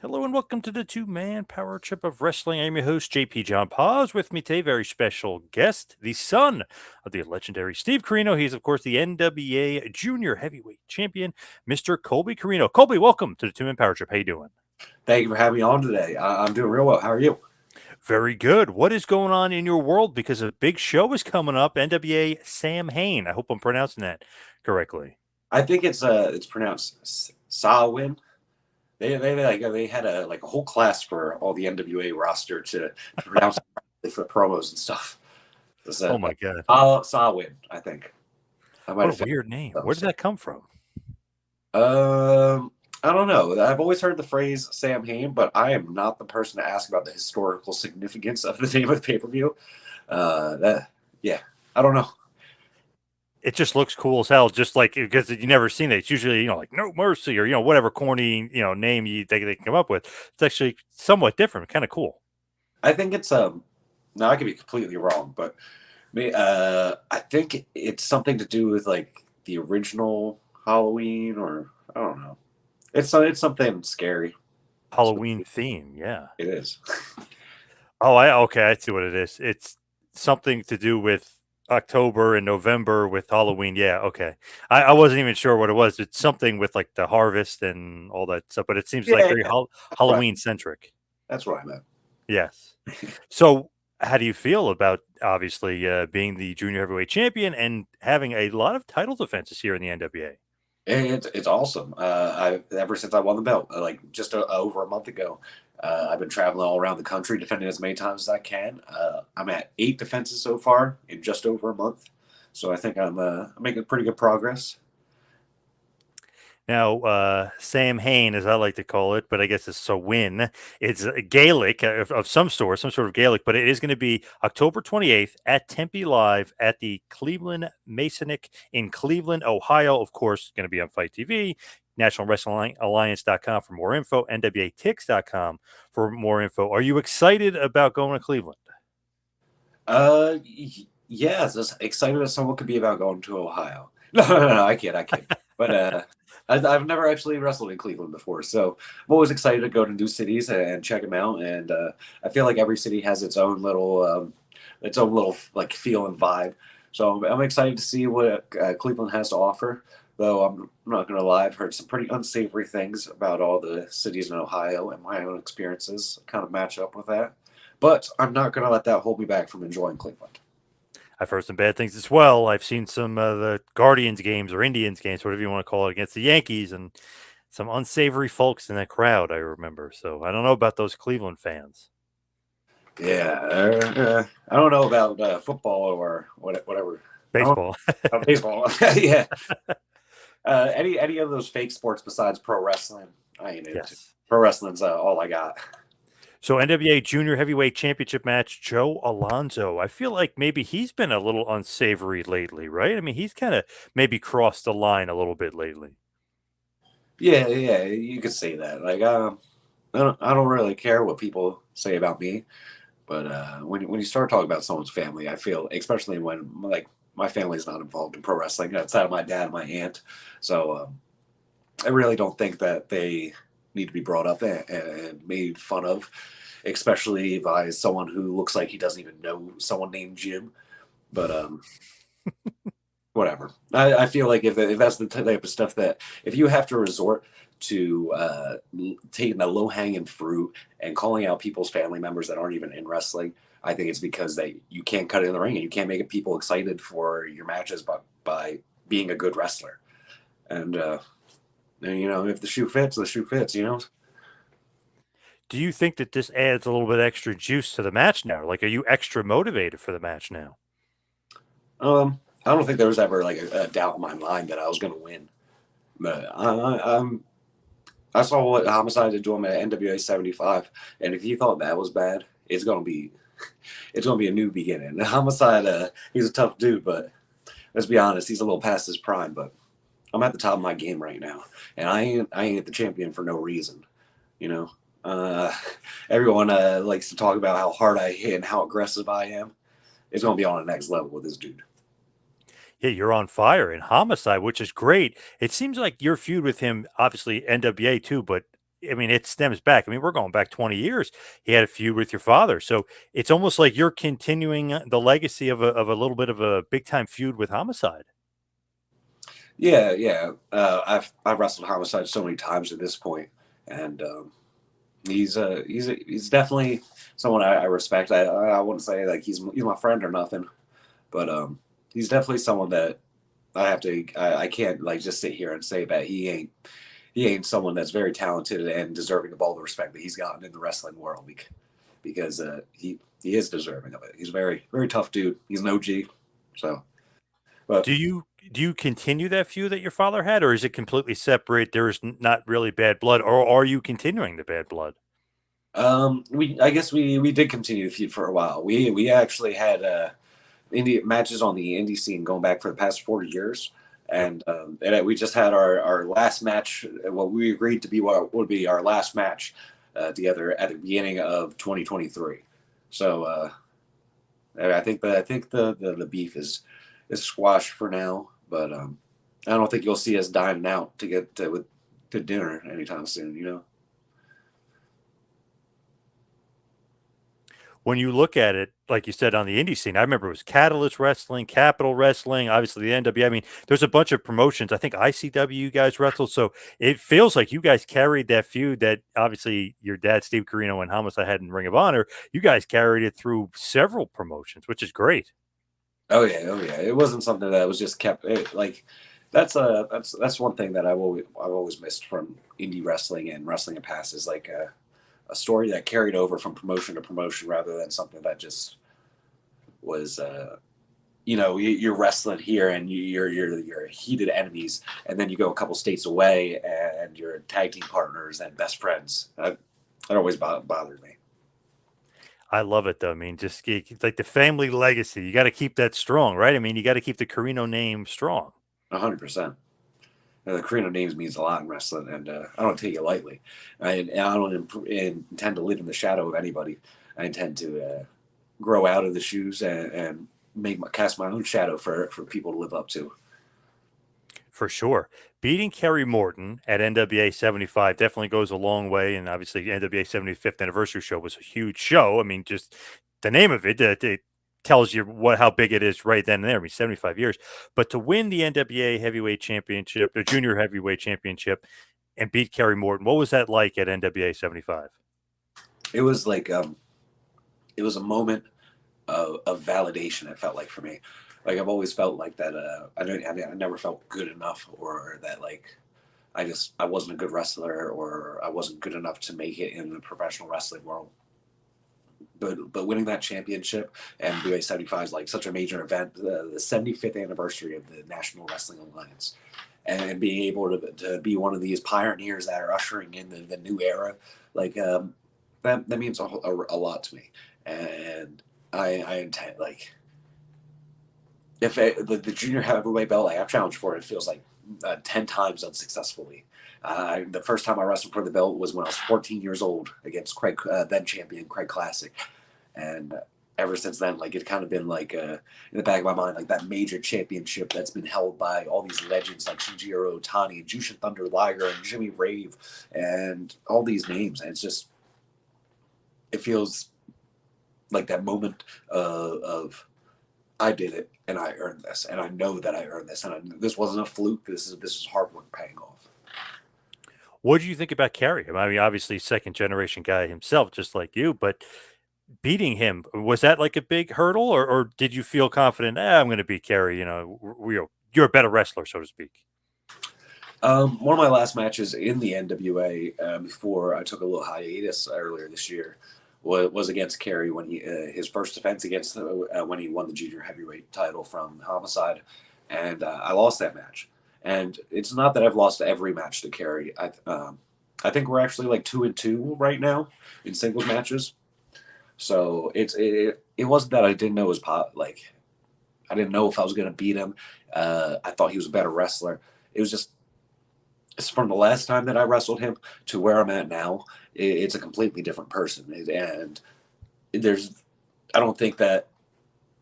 Hello and welcome to the two-man power trip of wrestling. I'm your host, JP John Paz. With me today, very special guest, the son of the legendary Steve Corino. He's, of course, the NWA Junior Heavyweight Champion, Mr. Colby Corino. Colby, welcome to the two-man power trip. How you doing? Thank you for having me on today. I'm doing real well. How are you? Very good. What is going on in your world? Because a big show is coming up, NWA Sam Hain. I hope I'm pronouncing that correctly. I think it's pronounced Sawin. They had a whole class for all the NWA roster to pronounce it for promos and stuff. It's Oh, my God. Sawin, I think. I might What a have weird name. Where those. did that come from? I don't know. I've always heard the phrase Sam Hain, but I am not the person to ask about the historical significance of the name of the pay-per-view. That yeah, I don't know. It just looks cool as hell, just like because you never seen it. It's usually, like No Mercy or, whatever corny, name they can come up with. It's actually somewhat different, kind of cool. I think it's now I could be completely wrong, but I think it's something to do with like the original Halloween, or I don't know. It's something scary. Halloween theme, yeah. It is. Oh, okay, I see what it is. It's something to do with October and November with Halloween. Yeah, okay. I wasn't even sure what it was. It's something with like the harvest and all that stuff, but it seems like Yeah, very yeah. Right. Halloween centric. That's what I meant. Yes. So, how do you feel about obviously being the junior heavyweight champion and having a lot of title defenses here in the NWA? It's awesome. I ever since I won the belt, like just over a month ago, I've been traveling all around the country, defending as many times as I can. I'm at 8 defenses so far in just over a month, so I think I'm making pretty good progress. Now, Sam Hain, as I like to call it, but I guess it's a win. It's a Gaelic of some sort of Gaelic, but it is going to be October 28th at Tempe Live at the Cleveland Masonic in Cleveland, Ohio. Of course, going to be on Fight TV, National Wrestling Alliance.com for more info, NWATix.com for more info. Are you excited about going to Cleveland? Yeah, it's as excited as someone could be about going to Ohio. No, I kid. But I've never actually wrestled in Cleveland before, so I'm always excited to go to new cities and check them out. And I feel like every city has its own little like feel and vibe. So I'm excited to see what Cleveland has to offer. Though I'm not gonna lie, I've heard some pretty unsavory things about all the cities in Ohio, and my own experiences kind of match up with that. But I'm not gonna let that hold me back from enjoying Cleveland. I've heard some bad things as well. I've seen some the Guardians games or Indians games, whatever you want to call it, against the Yankees, and some unsavory folks in that crowd. I remember. So I don't know about those Cleveland fans. Yeah, I don't know about football or whatever. I don't Baseball. know about baseball. Yeah, any of those fake sports besides pro wrestling, I ain't into. Yes. Pro wrestling's all I got. So NWA Junior Heavyweight Championship match, Joe Alonzo. I feel like maybe he's been a little unsavory lately, right? I mean, he's kind of maybe crossed the line a little bit lately. Yeah, you could say that. Like, I don't really care what people say about me, but when you start talking about someone's family, I feel, especially when like my family's not involved in pro wrestling outside of my dad and my aunt, so I really don't think that they need to be brought up and made fun of, especially by someone who looks like he doesn't even know someone named Jim. But whatever. I feel like if that's the type of stuff that if you have to resort to taking the low hanging fruit and calling out people's family members that aren't even in wrestling, I think it's because that you can't cut it in the ring and you can't make people excited for your matches by being a good wrestler. And if the shoe fits, the shoe fits. Do you think that this adds a little bit extra juice to the match now? Like, are you extra motivated for the match now? I don't think there was ever like a doubt in my mind that I was going to win. But I saw what Homicide did to him at NWA 75, and if you thought that was bad, it's gonna be a new beginning. Homicide, he's a tough dude, but let's be honest, he's a little past his prime. But I'm at the top of my game right now, and I ain't the champion for no reason. You know, uh, everyone likes to talk about how hard I hit and how aggressive I am. It's gonna be on the next level with this dude. Yeah, you're on fire in Homicide, which is great. It seems like your feud with him, obviously NWA too, but I mean, it stems back. I mean, we're going back 20 years. He had a feud with your father. So it's almost like you're continuing the legacy of a little bit of a big time feud with Homicide. Yeah, yeah. I've wrestled Homicide so many times at this point, and he's definitely someone I respect. I wouldn't say like he's my friend or nothing, but he's definitely someone that I can't like just sit here and say that he ain't someone that's very talented and deserving of all the respect that he's gotten in the wrestling world because he is deserving of it. He's a very tough dude. He's an OG, so but Do you continue that feud that your father had, or is it completely separate? There's not really bad blood, or are you continuing the bad blood? we I guess we did continue the feud for a while. We actually had indie matches on the indie scene going back for the past 40 years. Yep. And we just had our last match, what we agreed to be what would be our last match together at the beginning of 2023. So I think the beef is squashed for now, but I don't think you'll see us dining out to get to dinner anytime soon. You know. When you look at it, like you said, on the indie scene, I remember it was Catalyst Wrestling, Capital Wrestling, obviously the NWA. I mean, there's a bunch of promotions. I think ICW you guys wrestled. So it feels like you guys carried that feud that obviously your dad, Steve Corino, and Homicide had in Ring of Honor. You guys carried it through several promotions, which is great. Oh yeah. It wasn't something that was just kept like that's one thing that I've always missed from indie wrestling and wrestling in past is like a story that carried over from promotion to promotion rather than something that just was you're wrestling here and you're heated enemies and then you go a couple states away and you're tag team partners and best friends. That always bothered me. I love it though. I mean, just like the family legacy. You got to keep that strong, right? I mean, you got to keep the Carino name strong. 100%. The Carino names means a lot in wrestling, and I don't take it lightly. I don't intend to live in the shadow of anybody. I intend to grow out of the shoes and cast my own shadow for people to live up to. For sure. Beating Kerry Morton at NWA 75 definitely goes a long way. And obviously, NWA 75th anniversary show was a huge show. I mean, just the name of it tells you how big it is right then and there. I mean, 75 years. But to win the NWA heavyweight championship, the junior heavyweight championship, and beat Kerry Morton, what was that like at NWA 75? It was like it was a moment of validation. It felt like for me, like I've always felt like that. I never felt good enough, or that like I wasn't a good wrestler, or I wasn't good enough to make it in the professional wrestling world. But winning that championship and BA 75 is like such a major event, the 75th anniversary of the National Wrestling Alliance, and being able to be one of these pioneers that are ushering in the new era, like that means a lot to me. And I intend like if the junior heavyweight belt like I've challenged for it feels like 10 times unsuccessfully. The first time I wrestled for the belt was when I was 14 years old against Craig, then champion Craig Classic, and ever since then, like it's kind of been like in the back of my mind, like that major championship that's been held by all these legends like Shinjiro Otani and Jushin Thunder Liger and Jimmy Rave and all these names, and it's just it feels like that moment of I did it and I earned this, and I know that I earned this, and this wasn't a fluke. This is hard work paying off. What did you think about Kerry? I mean, obviously, second generation guy himself, just like you, but beating him, was that like a big hurdle, or did you feel confident? I'm going to beat Kerry. You know, you're a better wrestler, so to speak. One of my last matches in the NWA before I took a little hiatus earlier this year was against Kerry when he his first defense against when he won the junior heavyweight title from Homicide, and I lost that match. And it's not that I've lost every match to Kerry. I think we're actually like 2-2 right now in singles matches. So it wasn't that I didn't know his like I didn't know if I was going to beat him. I thought he was a better wrestler. It was just it's from the last time that I wrestled him to where I'm at now. It's a completely different person, and there's I don't think that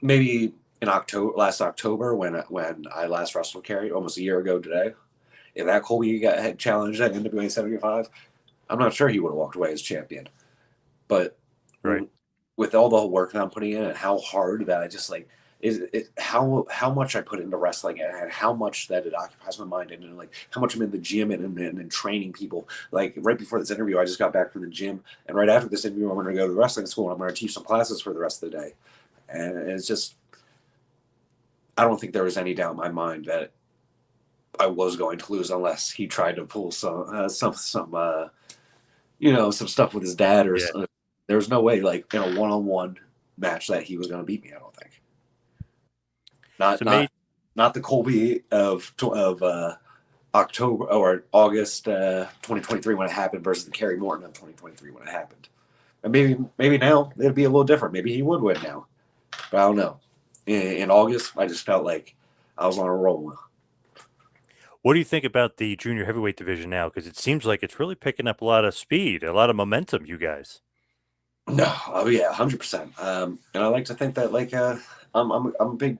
maybe in last October when I last wrestled Kerry almost a year ago today. If that Colby had challenged at NWA 75, I'm not sure he would have walked away as champion. But Right. with all the work that I'm putting in and how hard that I just like is it, how much I put into wrestling and how much that it occupies my mind and like how much I'm in the gym and training people. Like right before this interview, I just got back from the gym, and right after this interview, I'm going to go to wrestling school and I'm going to teach some classes for the rest of the day. And it's just I don't think there was any doubt in my mind that I was going to lose unless he tried to pull some stuff with his dad or Yeah. there was no way like in a one-on-one match that he was going to beat me. I don't think. Not So not made not the Colby of October or August 2023 when it happened versus the Kerry Morton of 2023 when it happened. And maybe now it'd be a little different. Maybe he would win now, but I don't know. In August, I just felt like I was on a roll. What do you think about the junior heavyweight division now? Because it seems like it's really picking up a lot of speed, a lot of momentum, you guys. No, oh yeah, 100%. And I like to think that like I'm a big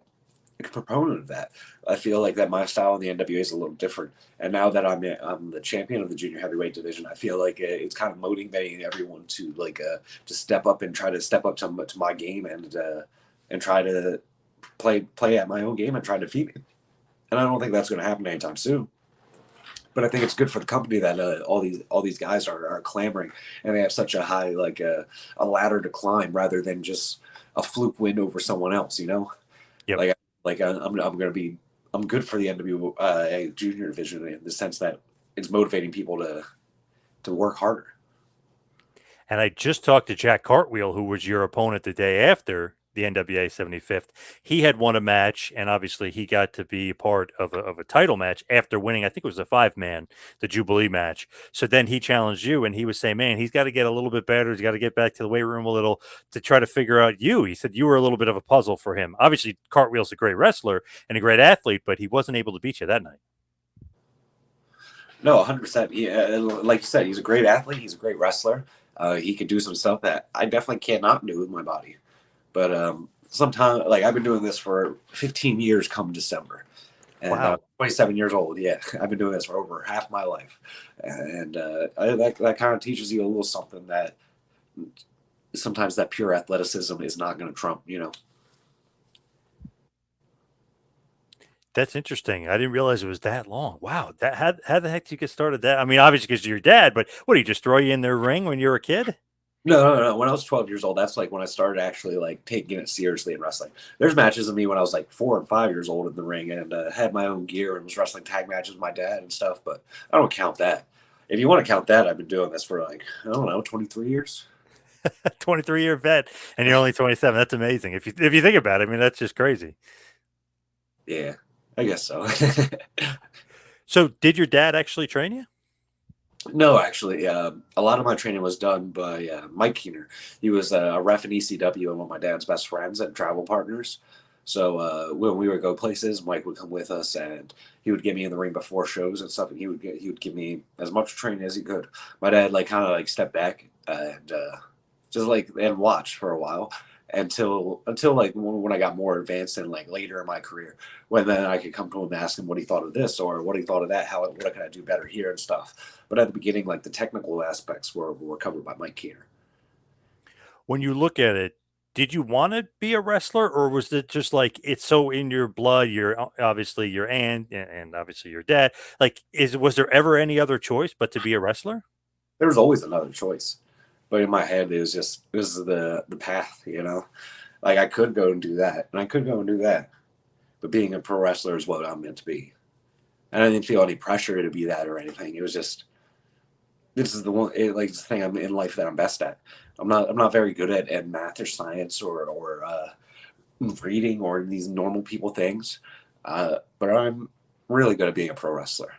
proponent of that. I feel like that my style in the NWA is a little different, and now that I'm the champion of the junior heavyweight division, I feel like it's kind of motivating everyone to like to step up and try to step up to my game and try to play at my own game and try to defeat me. And I don't think that's going to happen anytime soon. But I think it's good for the company that all these guys are clamoring, and they have such a high like a ladder to climb rather than just a fluke win over someone else. You know, Yep. like I'm going to be I'm good for the NWA junior division in the sense that it's motivating people to work harder. And I just talked to Jack Cartwheel, who was your opponent the day after the NWA 75th. He had won a match, and obviously he got to be part of a title match after winning. I think it was a 5-man, the Jubilee match. So then he challenged you, and he was saying, man, he's got to get a little bit better. He's got to get back to the weight room a little to try to figure out you. He said you were a little bit of a puzzle for him. Obviously, Cartwheel's a great wrestler and a great athlete, but he wasn't able to beat you that night. No, 100%. Yeah, like you said, he's a great athlete. He's a great wrestler. He can do some stuff that I definitely cannot do with my body. But sometimes, like I've been doing this for 15 years come December, and I'm Wow. 27 years old. Yeah, I've been doing this for over half my life, and that kind of teaches you a little something that sometimes that pure athleticism is not going to trump. You know. That's interesting. I didn't realize it was that long. Wow. That how the heck did you get started that? I mean, obviously because you're your dad, but what, did he just throw you in their ring when you were a kid? No. When I was 12 years old, that's like when I started actually like taking it seriously in wrestling. There's matches of me when I was like 4 and 5 years old in the ring and had my own gear and was wrestling tag matches with my dad and stuff. But I don't count that. If you want to count that, I've been doing this for like I don't know, 23 years. 23-year vet and you're only 27. That's amazing. If you think about it, I mean, that's just crazy. Yeah, I guess so. So, did your dad actually train you? No, actually, a lot of my training was done by Mike Keener. He was a ref in ECW and one of my dad's best friends and travel partners. So when we would go places, Mike would come with us, and he would get me in the ring before shows and stuff, and he would give me as much training as he could. My dad like kind of like stepped back and just like and watched for a while until like when I got more advanced and like later in my career, when then I could come to him and ask him what he thought of this or what he thought of that, how what can I do better here and stuff. But at the beginning, like the technical aspects were covered by Mike Keener. When you look at it, did you want to be a wrestler, or was it just like it's so in your blood? You're obviously your aunt and obviously your dad. Like, was there ever any other choice but to be a wrestler? There was always another choice, but in my head, it was just this is the path, you know. Like I could go and do that, and I could go and do that, but being a pro wrestler is what I'm meant to be. And I didn't feel any pressure to be that or anything. It was just this is the one like the thing I'm in life that I'm best at. I'm not very good at math or science or reading or these normal people things, but I'm really good at being a pro wrestler.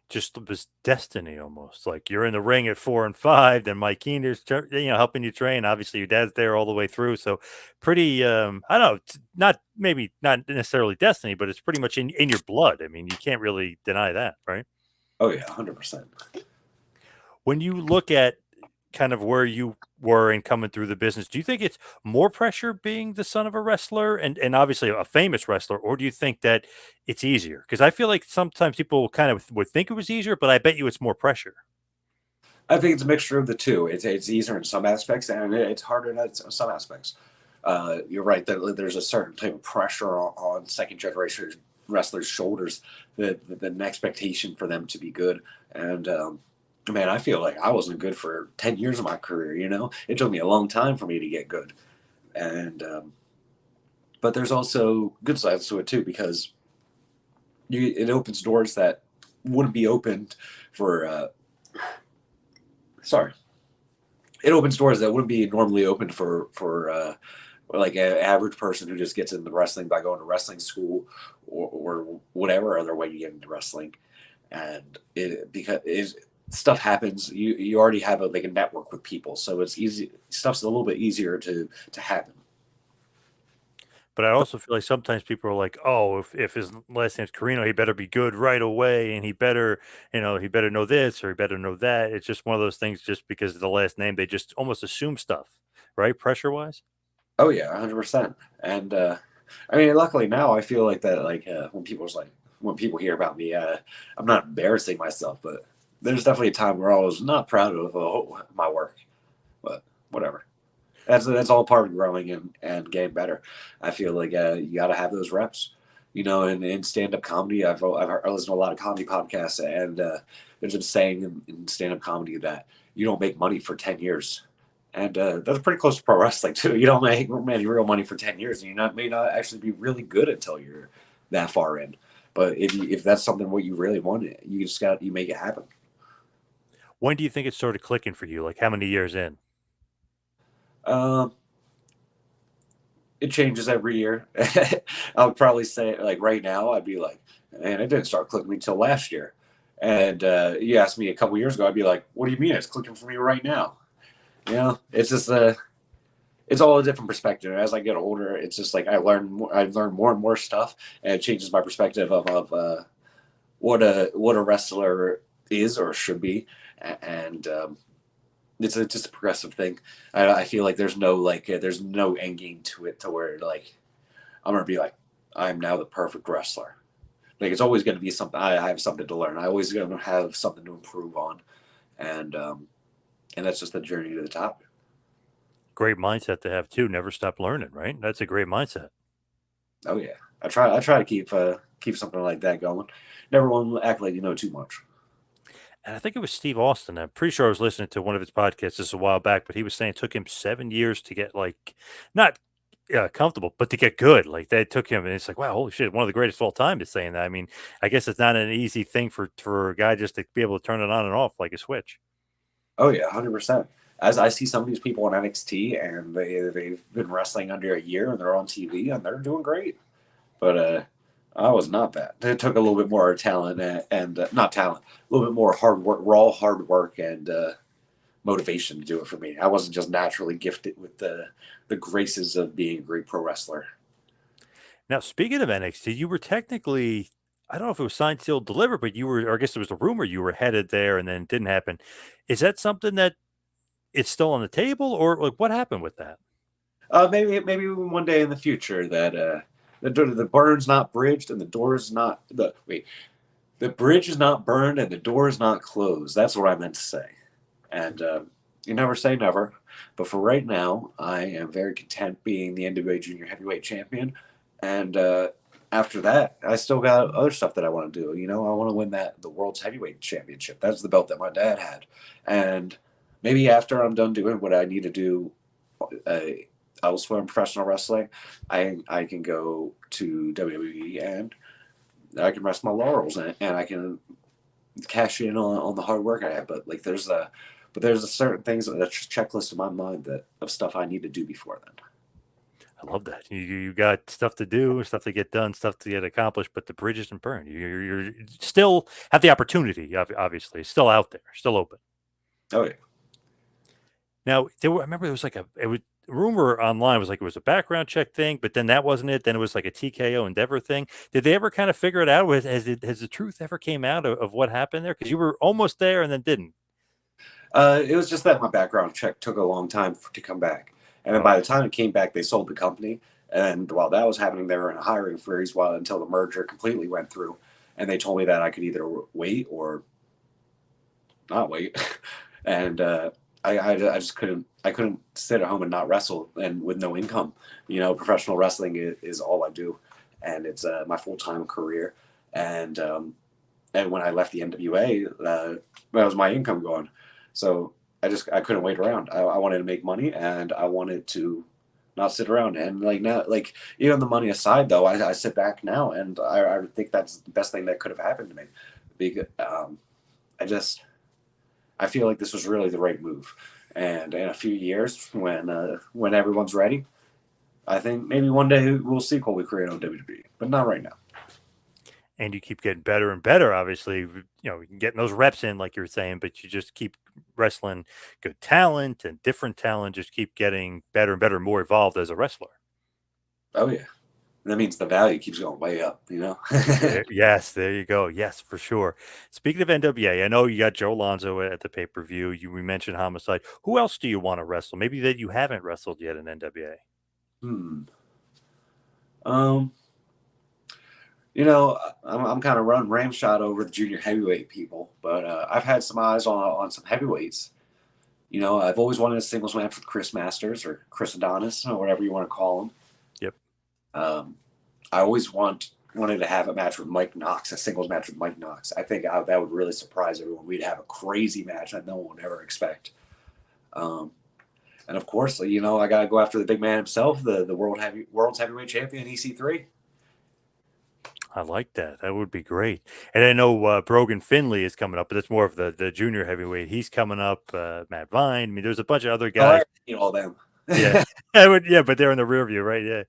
Just was destiny almost. Like you're in the ring at 4 and 5, then Mike Keener's helping you train. Obviously, your dad's there all the way through. So pretty I don't know, not maybe not necessarily destiny, but it's pretty much in your blood. I mean, you can't really deny that, right? Oh yeah, 100%. When you look at kind of where you were and coming through the business, do you think it's more pressure being the son of a wrestler and obviously a famous wrestler, or do you think that it's easier? Because I feel like sometimes people kind of would think it was easier, but I bet you it's more pressure. I think it's a mixture of the two. It's easier in some aspects and it's harder in some aspects. You're right that there's a certain type of pressure on second generation wrestlers' shoulders, the expectation for them to be good. And man, I feel like I wasn't good for 10 years of my career. You know, it took me a long time for me to get good. And but there's also good sides to it too because it opens doors that wouldn't be opened for. Sorry, it opens doors that wouldn't be normally opened for like an average person who just gets into wrestling by going to wrestling school or whatever other way you get into wrestling. And because stuff happens, you already have like a network with people, so it's easy. Stuff's a little bit easier to happen. But I also feel like sometimes people are like, "Oh, if his last name's Carino, he better be good right away, and he better, he better know this or he better know that." It's just one of those things. Just because of the last name, they just almost assume stuff, right? Pressure wise. Oh yeah, 100%. And I mean, luckily now I feel like that. Like when people hear about me, I'm not embarrassing myself, but there's definitely a time where I was not proud of my work. But whatever. That's all part of growing and getting better. I feel like you got to have those reps. You know, in stand up comedy, I listened to a lot of comedy podcasts, and there's a saying in stand up comedy that you don't make money for 10 years, and that's pretty close to pro wrestling too. You don't make any real money for 10 years, and may not actually be really good until you're that far in. But if that's something what you really want, you make it happen. When do you think it started clicking for you? Like how many years in? Um, it changes every year. I would probably say like right now, I'd be like, man, it didn't start clicking me till last year. And you asked me a couple years ago, I'd be like, what do you mean it's clicking for me right now? You know, it's just it's all a different perspective. As I get older, it's just like I learn more and more stuff, and it changes my perspective of what a wrestler is or should be, and just a progressive thing. I feel like there's no end game to it to where like I'm gonna be like I'm now the perfect wrestler. Like it's always gonna be something. I have something to learn. I always gonna have something to improve on, and um, and that's just the journey to the top. Great mindset to have too. Never stop learning, right? That's a great mindset. Oh yeah, I try to keep something like that going. Never want to act like you know too much. And I think it was Steve Austin. I'm pretty sure I was listening to one of his podcasts just a while back, but he was saying it took him 7 years to get like not comfortable, but to get good. Like that took him, and it's like, wow, holy shit, one of the greatest of all time is saying that. I mean, I guess it's not an easy thing for a guy just to be able to turn it on and off like a switch. Oh yeah, 100%. As I see some of these people on NXT and they've been wrestling under a year and they're on TV and they're doing great. But I was not that. It took a little bit more talent and not talent, a little bit more hard work, raw hard work and motivation to do it for me. I wasn't just naturally gifted with the graces of being a great pro wrestler. Now, speaking of NXT, you were technically, I don't know if it was signed, sealed, delivered, but you were, or I guess there was a rumor you were headed there and then it didn't happen. Is that something that it's still on the table, or like what happened with that? Maybe one day in the future that the burn's not bridged and the door's not the wait the bridge is not burned and the door is not closed. That's what I meant to say. And you never say never. But for right now, I am very content being the NWA Junior Heavyweight Champion. And after that, I still got other stuff that I want to do. You know, I want to win the World's Heavyweight Championship. That's the belt that my dad had. And maybe after I'm done doing what I need to do uh, elsewhere in professional wrestling, I can go to WWE and I can rest my laurels and I can cash in on the hard work I have. But there's a certain things, a checklist in my mind that of stuff I need to do before then. I love that. You got stuff to do, stuff to get done, stuff to get accomplished, but the bridge isn't burned. You're still have the opportunity, obviously. It's still out there, still open. Oh yeah. Now, I remember there was like it was rumor online was like it was a background check thing, but then that wasn't it. Then it was like a TKO Endeavor thing. Did they ever kind of figure it out? Has the truth ever came out of what happened there? Because you were almost there and then didn't. It was just that my background check took a long time to come back, and then Oh, by the time it came back, they sold the company. And while that was happening, they were in a hiring freeze while until the merger completely went through. And they told me that I could either wait or not wait. and I just couldn't sit at home and not wrestle and with no income. Professional wrestling is all I do, and it's my full time career. And and when I left the NWA, that was my income gone. So I couldn't wait around. I wanted to make money, and I wanted to not sit around. And like now, like even the money aside, though, I sit back now, and I think that's the best thing that could have happened to me, because I just I feel like this was really the right move. And in a few years, when everyone's ready, I think maybe one day we'll see Colby Corino in WWE, but not right now. And you keep getting better and better. Obviously, you can getting those reps in, like you were saying, but you just keep wrestling good talent and different talent. Just keep getting better and better, more evolved as a wrestler. Oh yeah, that means the value keeps going way up. Yes, there you go. Yes, for sure. Speaking of NWA, I know you got Joe Alonzo at the pay per view. We mentioned Homicide. Who else do you want to wrestle? Maybe that you haven't wrestled yet in NWA. Hmm. Um. I'm kind of running ramshot over the junior heavyweight people, but I've had some eyes on some heavyweights. I've always wanted a singles match with Chris Masters or Chris Adonis or whatever you want to call him. Yep. I always wanted to have a match with Mike Knox, a singles match with Mike Knox. I think that would really surprise everyone. We'd have a crazy match that no one would ever expect. Um, and of course, I got to go after the big man himself, the world's heavyweight champion, EC3. I like that. That would be great. And I know Brogan Finley is coming up, but that's more of the junior heavyweight. He's coming up. Matt Vine. I mean, there's a bunch of other Oh, I guys. already seen all them. Yeah, I would. Yeah, but they're in the rear view, right? Yeah,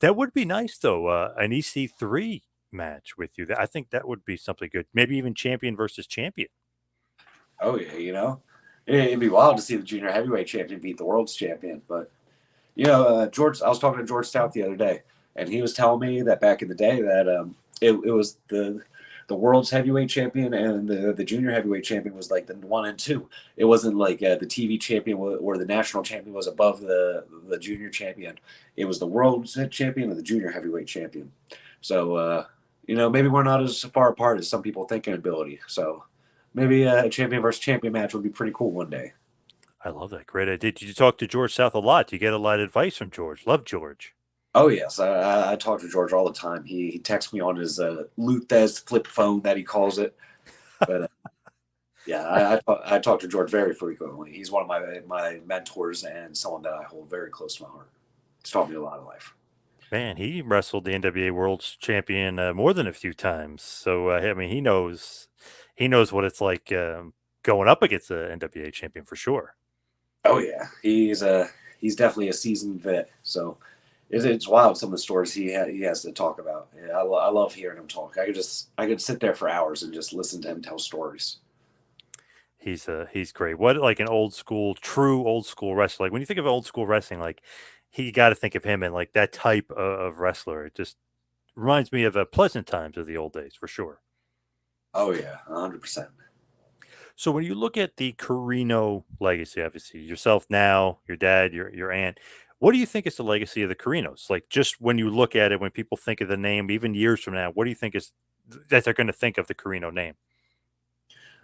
that would be nice though. An EC3 match with you. I think that would be something good. Maybe even champion versus champion. Oh yeah, it'd be wild to see the junior heavyweight champion beat the world's champion. But George, I was talking to George Stout the other day, and he was telling me that back in the day that it was the world's heavyweight champion and the junior heavyweight champion was like the 1 and 2. It wasn't like the TV champion or the national champion was above the junior champion. It was the world's champion and the junior heavyweight champion. So maybe we're not as far apart as some people think in ability. So maybe a champion versus champion match would be pretty cool one day. I love that. Great idea. Did you talk to George South a lot? Do you get a lot of advice from George? Love George. Oh yes, I talk to George all the time. He texts me on his Luthez flip phone that he calls it. But yeah, I talk to George very frequently. He's one of my mentors and someone that I hold very close to my heart. He's taught me a lot of life. Man, he wrestled the NWA World's Champion more than a few times. So I mean, he knows what it's like going up against the NWA champion for sure. Oh yeah, he's definitely a seasoned vet. So it's wild some of the stories he has to talk about. Yeah, I love hearing him talk. I could sit there for hours and just listen to him tell stories. He's great. What like an old school, true old school wrestler? Like when you think of old school wrestling, like he got to think of him and like that type of wrestler. It just reminds me of pleasant times of the old days for sure. Oh yeah, 100%. So when you look at the Carino legacy, obviously yourself now, your dad, your aunt, what do you think is the legacy of the Carinos? Like just when you look at it, when people think of the name, even years from now, what do you think is that they're going to think of the Carino name?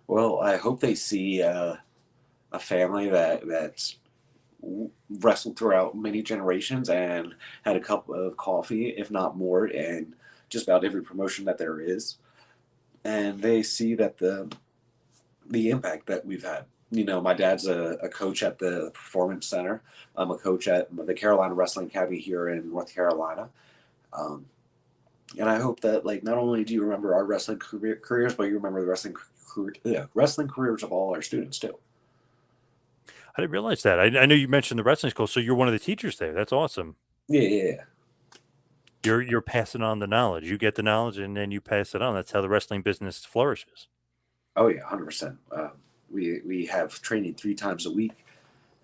Well, I hope they see a family that's wrestled throughout many generations and had a cup of coffee, if not more, and just about every promotion that there is. And they see that the impact that we've had. My dad's a coach at the Performance Center. I'm a coach at the Carolina Wrestling Academy here in North Carolina. Um, and I hope that like not only do you remember our wrestling careers, but you remember the wrestling careers of all our students too. I didn't realize that. I know you mentioned the wrestling school, so you're one of the teachers there. That's awesome. Yeah, yeah, yeah. You're passing on the knowledge. You get the knowledge, and then you pass it on. That's how the wrestling business flourishes. Oh yeah, 100%. We have training 3 times a week,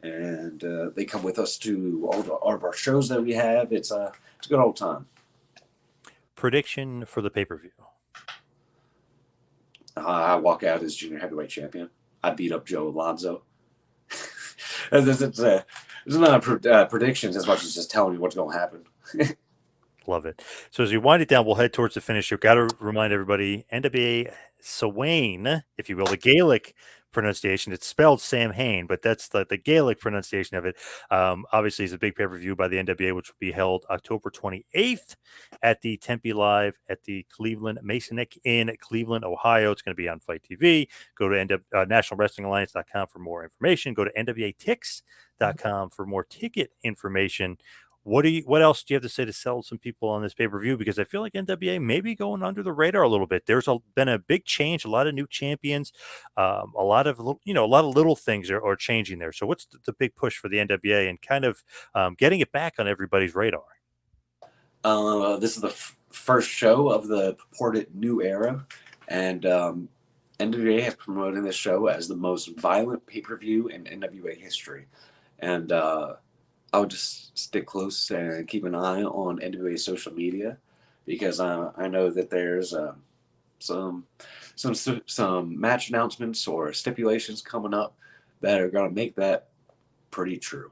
and they come with us to all of our shows that we have. It's a good old time. Prediction for the pay per view. I walk out as junior heavyweight champion. I beat up Joe Alonzo. It's not predictions as much as just telling you what's going to happen. Love it. So as we wind it down, we'll head towards the finish. You've got to remind everybody NWA Sawane, if you will, the Gaelic pronunciation. It's spelled Sam Hain, but that's the Gaelic pronunciation of it. Obviously, it's a big pay-per-view by the NWA, which will be held October 28th at the Tempe Live at the Cleveland Masonic in Cleveland, Ohio. It's going to be on Fight TV. Go to NationalWrestlingAlliance.com for more information. Go to NWATix.com for more ticket information. What else do you have to say to sell some people on this pay-per-view? Because I feel like NWA may be going under the radar a little bit. There's been a big change, a lot of new champions, a lot of little things are changing there. So what's the big push for the NWA and kind of getting it back on everybody's radar? This is the first show of the purported new era, and NWA has promoted this show as the most violent pay-per-view in NWA history. And I would just stick close and keep an eye on NWA social media, because I know that there's some match announcements or stipulations coming up that are going to make that pretty true.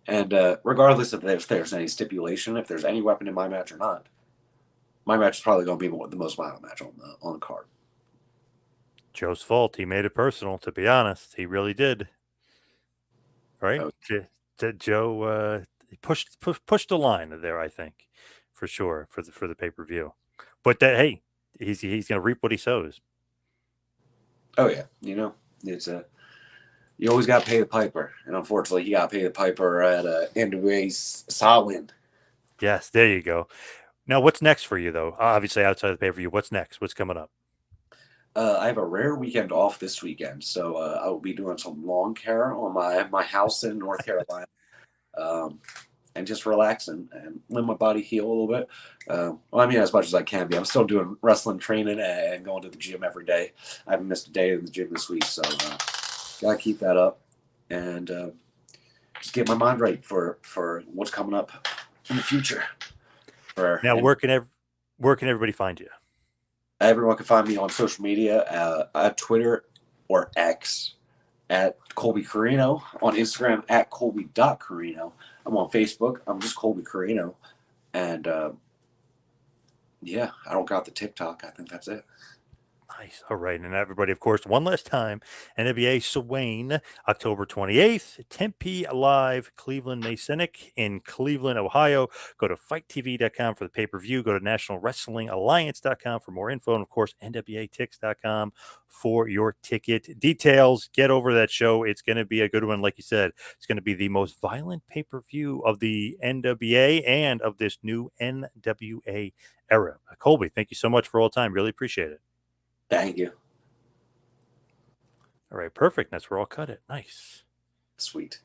And regardless of if there's any stipulation, if there's any weapon in my match or not, my match is probably going to be the most violent match on the card. Joe's fault. He made it personal. To be honest, he really did. Right? Oh, Joe pushed the line there. I think, for sure, for the pay-per-view. But that, hey, he's going to reap what he sows. oh yeah, it's you always got to pay the piper, and unfortunately, he got to pay the piper at NWA's Solid. Yes, there you go. Now, what's next for you, though? Obviously, outside of the pay-per-view, what's next? What's coming up? I have a rare weekend off this weekend, so I will be doing some lawn care on my house in North Carolina, and just relaxing and let my body heal a little bit. Well, I mean, as much as I can be. I'm still doing wrestling training and going to the gym every day. I haven't missed a day in the gym this week, so gotta keep that up and just get my mind right for what's coming up in the future. Now, where can everybody find you? Everyone can find me on social media at Twitter or X at Colby Corino, on Instagram at Colby.Corino. I'm on Facebook. I'm just Colby Corino. And yeah, I don't got the TikTok. I think that's it. Nice. All right. And everybody, of course, one last time, NWA Swain, October 28th, Tempe Live, Cleveland Masonic in Cleveland, Ohio. Go to fighttv.com for the pay-per-view. Go to nationalwrestlingalliance.com for more info. And, of course, NWATix.com for your ticket details. Get over that show. It's going to be a good one. Like you said, it's going to be the most violent pay-per-view of the NWA and of this new NWA era. Colby, thank you so much for all the time. Really appreciate it. Thank you. All right, perfect. That's where I'll cut it. Nice. Sweet.